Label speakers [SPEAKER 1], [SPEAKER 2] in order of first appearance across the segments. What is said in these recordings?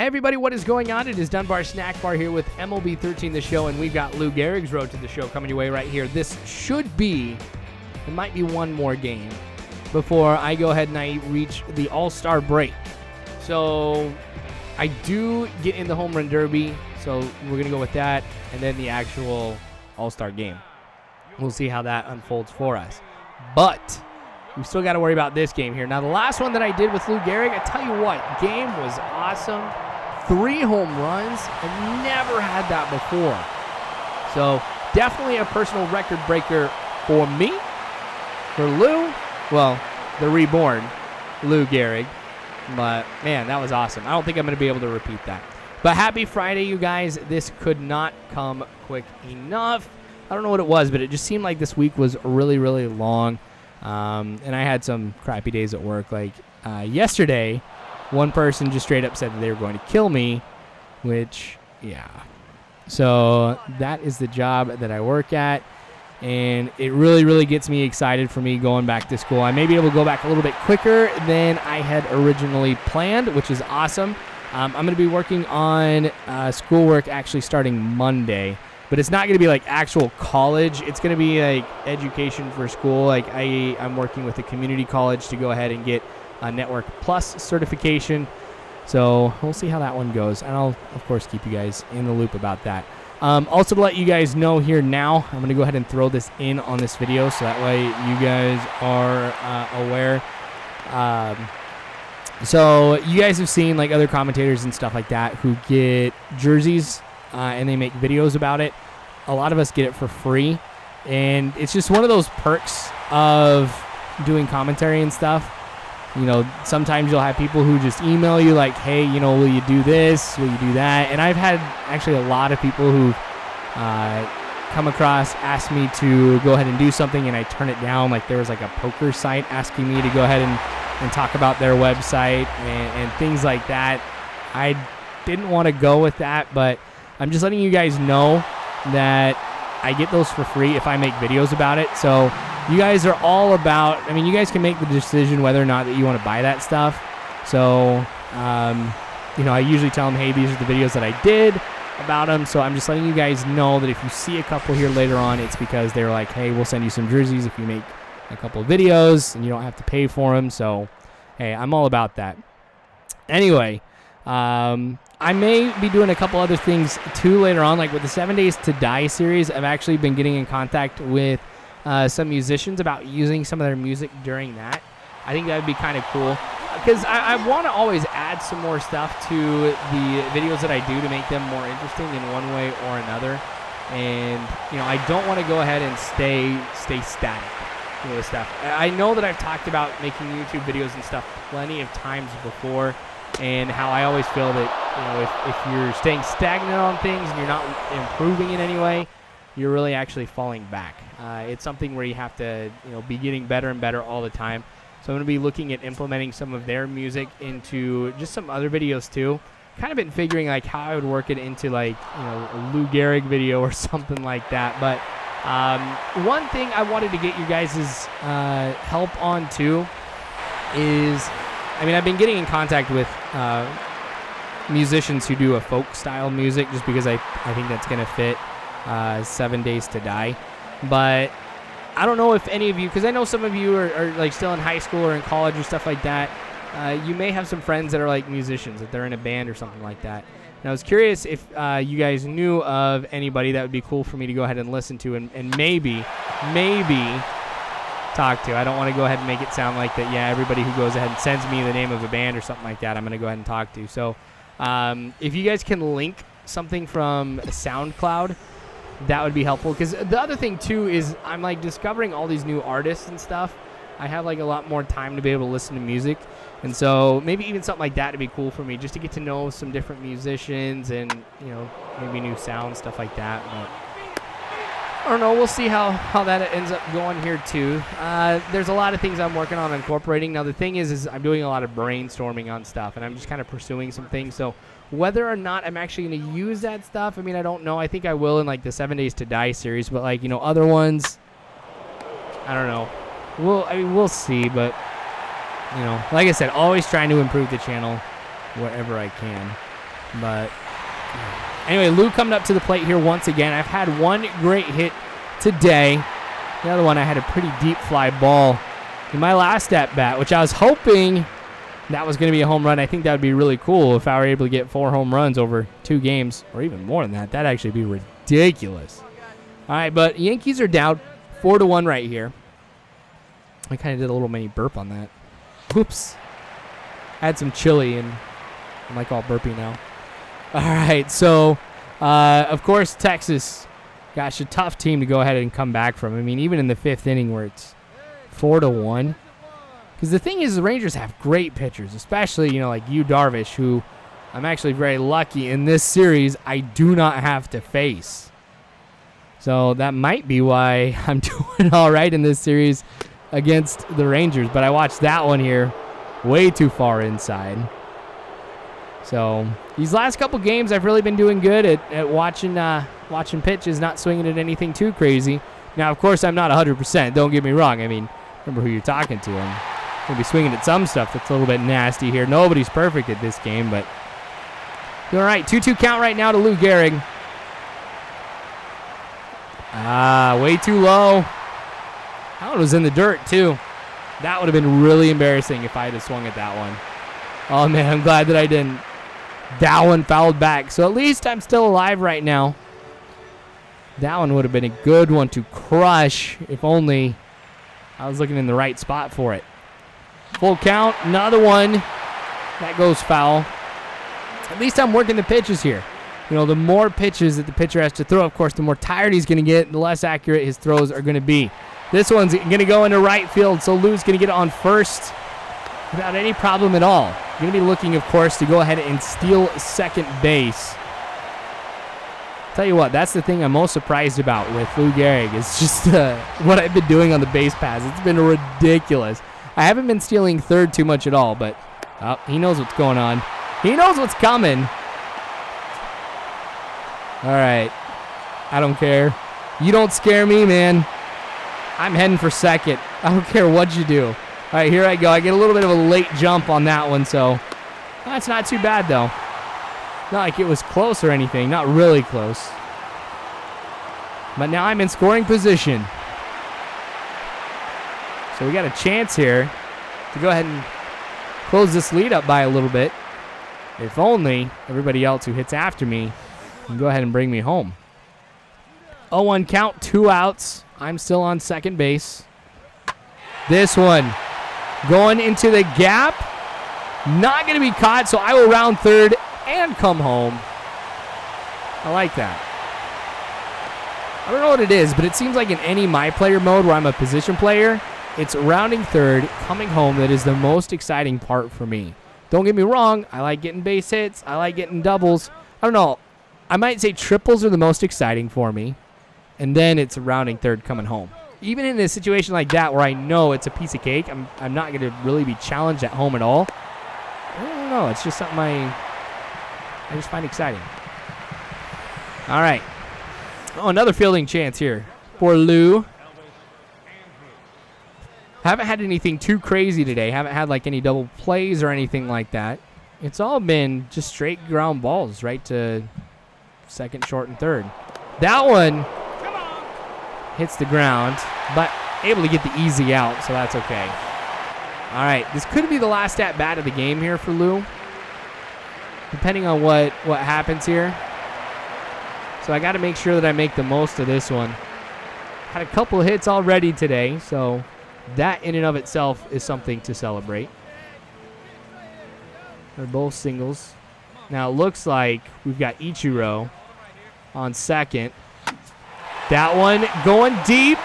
[SPEAKER 1] Hey everybody, what is going on? It is Dunbar Snack Bar here with MLB 13 the show, and we've got Lou Gehrig's Road to the Show coming your way right here. This should be, it might be one more game before I go ahead and I reach the All-Star break. So I do get in the Home Run Derby, so we're going to go with that, and then the actual All-Star game. We'll see how that unfolds for us. But we still got to worry about this game here. Now, the last one that I did with Lou Gehrig, I tell you what, game was awesome. 3 home runs. I've never had that before. So, definitely a personal record breaker for me. For Lou, well, the reborn Lou Gehrig. But, man, that was awesome. I don't think I'm going to be able to repeat that. But happy Friday, you guys. This could not come quick enough. I don't know what it was, but it just seemed like this week was really, really long. And I had some crappy days at work. Like yesterday, one person just straight up said that they were going to kill me, which, yeah. So that is the job that I work at, and it really, really gets me excited for me going back to school. I may be able to go back a little bit quicker than I had originally planned, which is awesome. I'm going to be working on schoolwork actually starting Monday. But it's not going to be like actual college. It's going to be like education for school. Like I'm working with a community college to go ahead and get a Network Plus certification. So we'll see how that one goes. And I'll, of course, keep you guys in the loop about that. Also to let you guys know here now, I'm going to go ahead and throw this in on this video so that way you guys are aware. So you guys have seen like other commentators and stuff like that who get jerseys and they make videos about it. A lot of us get it for free, and it's just one of those perks of doing commentary and stuff. You know, sometimes you'll have people who just email you like, hey, you know, will you do this? Will you do that? And I've had actually a lot of people who come across, ask me to go ahead and do something, and I turn it down. Like there was like a poker site asking me to go ahead and talk about their website and things like that. I didn't want to go with that, but I'm just letting you guys know that I get those for free if I make videos about it. So you guys are all about, I mean, you guys can make the decision whether or not that you want to buy that stuff. So, you know, I usually tell them, hey, these are the videos that I did about them. So I'm just letting you guys know that if you see a couple here later on, it's because they're like, hey, we'll send you some jerseys if you make a couple of videos and you don't have to pay for them. So, hey, I'm all about that. Anyway, I may be doing a couple other things too later on, like with the 7 Days to Die series. I've actually been getting in contact with some musicians about using some of their music during that. I think that would be kind of cool because I want to always add some more stuff to the videos that I do to make them more interesting in one way or another. And, you know, I don't want to go ahead and stay static with stuff. I know that I've talked about making YouTube videos and stuff plenty of times before, and how I always feel that, you know, if you're staying stagnant on things and you're not improving in any way, you're really actually falling back. It's something where you have to, you know, be getting better and better all the time. So I'm going to be looking at implementing some of their music into just some other videos too. Kind of been figuring like how I would work it into like, you know, a Lou Gehrig video or something like that. But one thing I wanted to get you guys' help on too is, I mean, I've been getting in contact with musicians who do a folk style music just because I think that's going to fit 7 Days to Die. But I don't know if any of you, because I know some of you are like still in high school or in college or stuff like that. You may have some friends that are like musicians, that they're in a band or something like that. And I was curious if you guys knew of anybody that would be cool for me to go ahead and listen to and maybe talk to. I don't want to go ahead and make it sound like that, yeah, everybody who goes ahead and sends me the name of a band or something like that, I'm going to go ahead and talk to. So if you guys can link something from SoundCloud, that would be helpful. Because the other thing, too, is I'm, like, discovering all these new artists and stuff. I have, like, a lot more time to be able to listen to music. And so maybe even something like that would be cool for me, just to get to know some different musicians and, you know, maybe new sounds, stuff like that. But I don't know. We'll see how that ends up going here, too. There's a lot of things I'm working on incorporating. Now, the thing is I'm doing a lot of brainstorming on stuff, and I'm just kind of pursuing some things. So whether or not I'm actually going to use that stuff, I mean, I don't know. I think I will in, like, the 7 Days to Die series. But, like, you know, other ones, I don't know. We'll see. But, you know, like I said, always trying to improve the channel wherever I can. But anyway, Lou coming up to the plate here once again. I've had one great hit today. The other one, I had a pretty deep fly ball in my last at-bat, which I was hoping that was going to be a home run. I think that would be really cool if I were able to get 4 home runs over 2 games, or even more than that. That'd actually be ridiculous. All right, but Yankees are down 4-1 right here. I kind of did a little mini burp on that. Oops. Had some chili, and I'm like all burpy now. All right, so, of course, Texas, gosh, a tough team to go ahead and come back from. I mean, even in the 5th inning where it's 4-1. Because the thing is, the Rangers have great pitchers, especially, like Yu Darvish, who I'm actually very lucky in this series I do not have to face. So that might be why I'm doing all right in this series against the Rangers. But I watched that one here way too far inside. So these last couple games, I've really been doing good at watching pitches, not swinging at anything too crazy. Now, of course, I'm not 100%. Don't get me wrong. I mean, remember who you're talking to. I'm going to be swinging at some stuff that's a little bit nasty here. Nobody's perfect at this game, but all right. 2-2 count right now to Lou Gehrig. Way too low. That one was in the dirt, too. That would have been really embarrassing if I had swung at that one. Oh, man, I'm glad that I didn't. That one fouled back. So at least I'm still alive right now. That one would have been a good one to crush if only I was looking in the right spot for it. Full count. Another one. That goes foul. At least I'm working the pitches here. The more pitches that the pitcher has to throw, of course, the more tired he's going to get, the less accurate his throws are going to be. This one's going to go into right field, so Lou's going to get it on first without any problem at all. Going to be looking, of course, to go ahead and steal second base. Tell you what, that's the thing I'm most surprised about with Lou Gehrig is just what I've been doing on the base pass. It's been ridiculous. I haven't been stealing third too much at all, but he knows what's going on. He knows what's coming. All right. I don't care. You don't scare me, man. I'm heading for second. I don't care what you do. All right, here I go. I get a little bit of a late jump on that one, so that's not too bad, though. Not like it was close or anything. Not really close. But now I'm in scoring position. So we got a chance here to go ahead and close this lead up by a little bit. If only everybody else who hits after me can go ahead and bring me home. 0-1 count, 2 outs. I'm still on second base. This one going into the gap. Not going to be caught, so I will round third and come home. I like that. I don't know what it is, but it seems like in any My Player mode where I'm a position player, it's rounding third, coming home that is the most exciting part for me. Don't get me wrong, I like getting base hits. I like getting doubles. I don't know. I might say triples are the most exciting for me, and then it's rounding third, coming home. Even in a situation like that where I know it's a piece of cake, I'm not going to really be challenged at home at all. I don't know. It's just something I just find exciting. All right. Oh, another fielding chance here for Lou. Haven't had anything too crazy today. Haven't had like any double plays or anything like that. It's all been just straight ground balls right to second, short, and third. That one hits the ground, but able to get the easy out, so that's okay. All right, this could be the last at-bat of the game here for Lou, depending on what happens here. So I got to make sure that I make the most of this one. Had a couple of hits already today, so that in and of itself is something to celebrate. They're both singles. Now it looks like we've got Ichiro on second. That one going deep.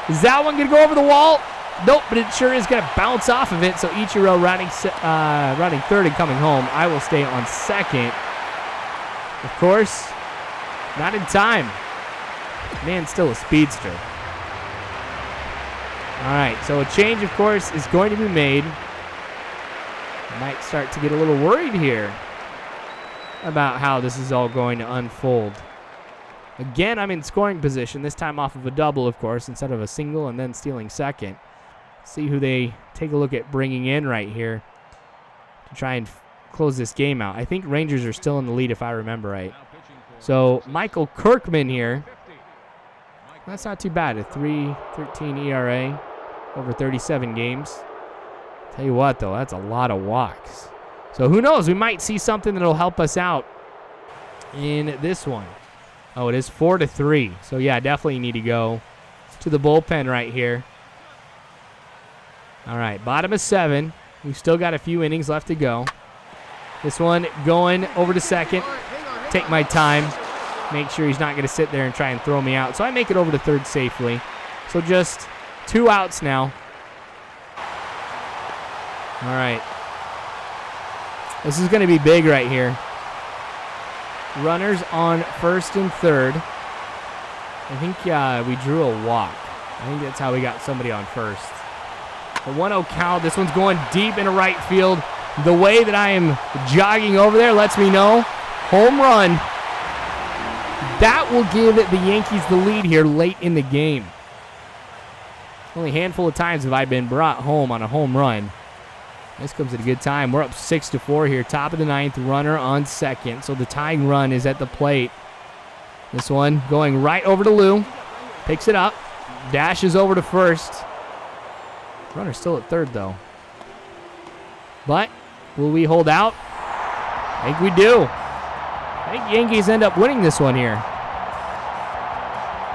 [SPEAKER 1] Is that one going to go over the wall? Nope, but it sure is going to bounce off of it. So Ichiro running third and coming home. I will stay on second. Of course, not in time. Man, still a speedster. All right, so a change, of course, is going to be made. I might start to get a little worried here about how this is all going to unfold. Again, I'm in scoring position, this time off of a double, of course, instead of a single and then stealing second. See who they take a look at bringing in right here to try and close this game out. I think Rangers are still in the lead if I remember right. So Michael Kirkman here. That's not too bad. A 3.13 ERA over 37 games. Tell you what, though, that's a lot of walks. So who knows? We might see something that'll help us out in this one. Oh, it is 4-3. So, yeah, definitely need to go to the bullpen right here. All right, bottom of 7. We've still got a few innings left to go. This one going over to second. Take my time. Make sure he's not going to sit there and try and throw me out. So I make it over to third safely. So just 2 outs now. All right. This is going to be big right here. Runners on first and third. I think we drew a walk. I think that's how we got somebody on first. The 1-0 count. This one's going deep into right field. The way that I am jogging over there lets me know. Home run. That will give the Yankees the lead here late in the game. Only a handful of times have I been brought home on a home run. This comes at a good time. We're up 6-4 here. Top of the 9th, runner on second. So the tying run is at the plate. This one going right over to Lou. Picks it up. Dashes over to first. Runner still at third, though. But will we hold out? I think we do. I think Yankees end up winning this one here.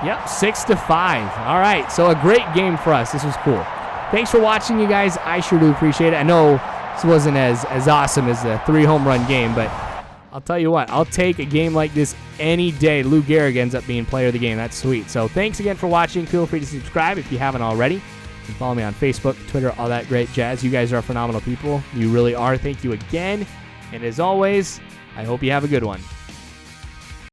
[SPEAKER 1] Yep, 6-5. All right, so a great game for us. This was cool. Thanks for watching, you guys. I sure do appreciate it. I know this wasn't as awesome as the 3 home run game, but I'll tell you what, I'll take a game like this any day. Lou Gehrig ends up being player of the game. That's sweet. So thanks again for watching. Feel free to subscribe if you haven't already. You can follow me on Facebook, Twitter, all that great jazz. You guys are phenomenal people. You really are. Thank you again. And as always, I hope you have a good one.